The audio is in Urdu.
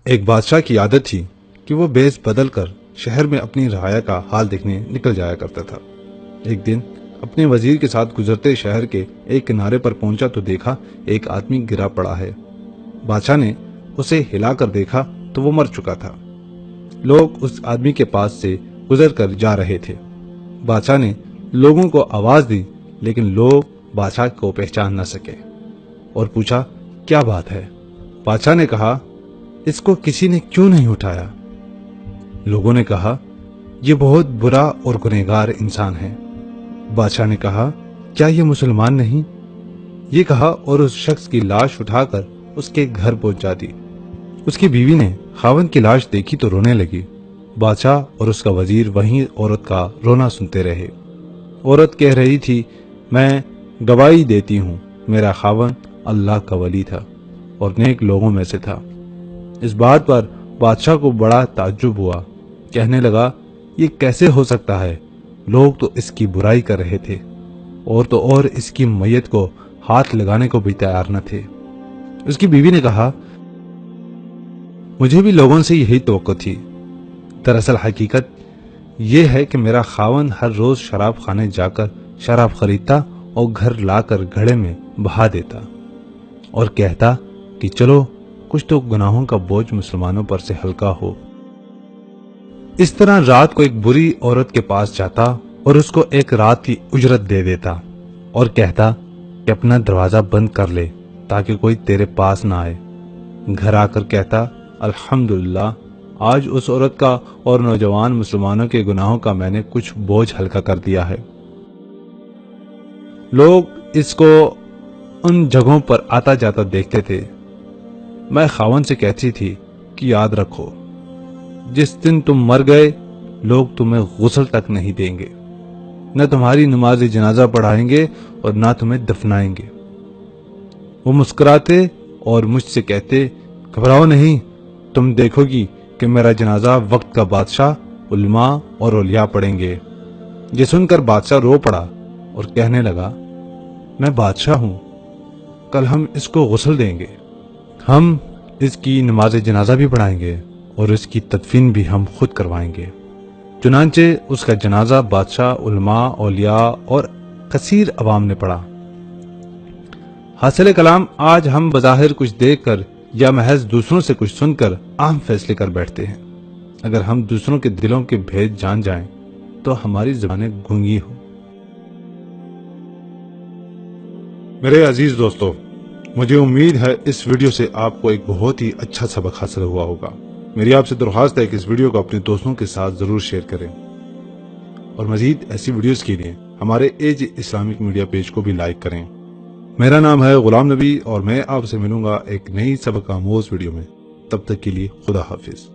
ایک بادشاہ کی عادت تھی کہ وہ بیس بدل کر شہر میں اپنی رعایا کا حال دیکھنے نکل جایا کرتا تھا۔ ایک دن اپنے وزیر کے ساتھ گزرتے شہر کے ایک کنارے پر پہنچا تو دیکھا ایک آدمی گرا پڑا ہے۔ بادشاہ نے اسے ہلا کر دیکھا تو وہ مر چکا تھا۔ لوگ اس آدمی کے پاس سے گزر کر جا رہے تھے۔ بادشاہ نے لوگوں کو آواز دی لیکن لوگ بادشاہ کو پہچان نہ سکے اور پوچھا کیا بات ہے؟ بادشاہ نے کہا اس کو کسی نے کیوں نہیں اٹھایا؟ لوگوں نے کہا یہ بہت برا اور گنہگار انسان ہے۔ بادشاہ نے کہا کیا یہ مسلمان نہیں؟ یہ کہا اور اس شخص کی لاش اٹھا کر اس کے گھر پہنچا دی۔ اس کی بیوی نے خاوند کی لاش دیکھی تو رونے لگی۔ بادشاہ اور اس کا وزیر وہیں عورت کا رونا سنتے رہے۔ عورت کہہ رہی تھی میں گواہی دیتی ہوں میرا خاوند اللہ کا ولی تھا اور نیک لوگوں میں سے تھا۔ اس بات پر بادشاہ کو بڑا تعجب ہوا۔ کہنے لگا یہ کیسے ہو سکتا ہے؟ لوگ تو اس کی برائی کر رہے تھے اور تو اور اس کی میت کو ہاتھ لگانے کو بھی تیار نہ تھے۔ اس کی بیوی نے کہا مجھے بھی لوگوں سے یہی توقع تھی۔ دراصل حقیقت یہ ہے کہ میرا خاوند ہر روز شراب خانے جا کر شراب خریدتا اور گھر لا کر گھڑے میں بہا دیتا اور کہتا کہ چلو کچھ تو گناہوں کا بوجھ مسلمانوں پر سے ہلکا ہو۔ اس طرح رات کو ایک بری عورت کے پاس جاتا اور اس کو ایک رات کی اجرت دے دیتا اور کہتا کہ اپنا دروازہ بند کر لے تاکہ کوئی تیرے پاس نہ آئے۔ گھر آ کر کہتا الحمدللہ آج اس عورت کا اور نوجوان مسلمانوں کے گناہوں کا میں نے کچھ بوجھ ہلکا کر دیا ہے۔ لوگ اس کو ان جگہوں پر آتا جاتا دیکھتے تھے۔ میں خاوند سے کہتی تھی کہ یاد رکھو جس دن تم مر گئے لوگ تمہیں غسل تک نہیں دیں گے، نہ تمہاری نماز جنازہ پڑھائیں گے اور نہ تمہیں دفنائیں گے۔ وہ مسکراتے اور مجھ سے کہتے گھبراؤ نہیں، تم دیکھو گی کہ میرا جنازہ وقت کا بادشاہ علماء اور اولیاء پڑھیں گے۔ یہ سن کر بادشاہ رو پڑا اور کہنے لگا میں بادشاہ ہوں، کل ہم اس کو غسل دیں گے، ہم اس کی نماز جنازہ بھی پڑھائیں گے اور اس کی تدفین بھی ہم خود کروائیں گے۔ چنانچہ اس کا جنازہ بادشاہ، علماء، اولیاء اور کثیر عوام نے پڑھا۔ حاصل کلام آج ہم بظاہر کچھ دیکھ کر یا محض دوسروں سے کچھ سن کر عام فیصلے کر بیٹھتے ہیں۔ اگر ہم دوسروں کے دلوں کے بھید جان جائیں تو ہماری زبانیں گونگی ہوں۔ میرے عزیز دوستو، مجھے امید ہے اس ویڈیو سے آپ کو ایک بہت ہی اچھا سبق حاصل ہوا ہوگا۔ میری آپ سے درخواست ہے کہ اس ویڈیو کو اپنے دوستوں کے ساتھ ضرور شیئر کریں اور مزید ایسی ویڈیوز کے لیے ہمارے ایج اسلامک میڈیا پیج کو بھی لائک کریں۔ میرا نام ہے غلام نبی اور میں آپ سے ملوں گا ایک نئی سبق آموز ویڈیو میں۔ تب تک کے لیے خدا حافظ۔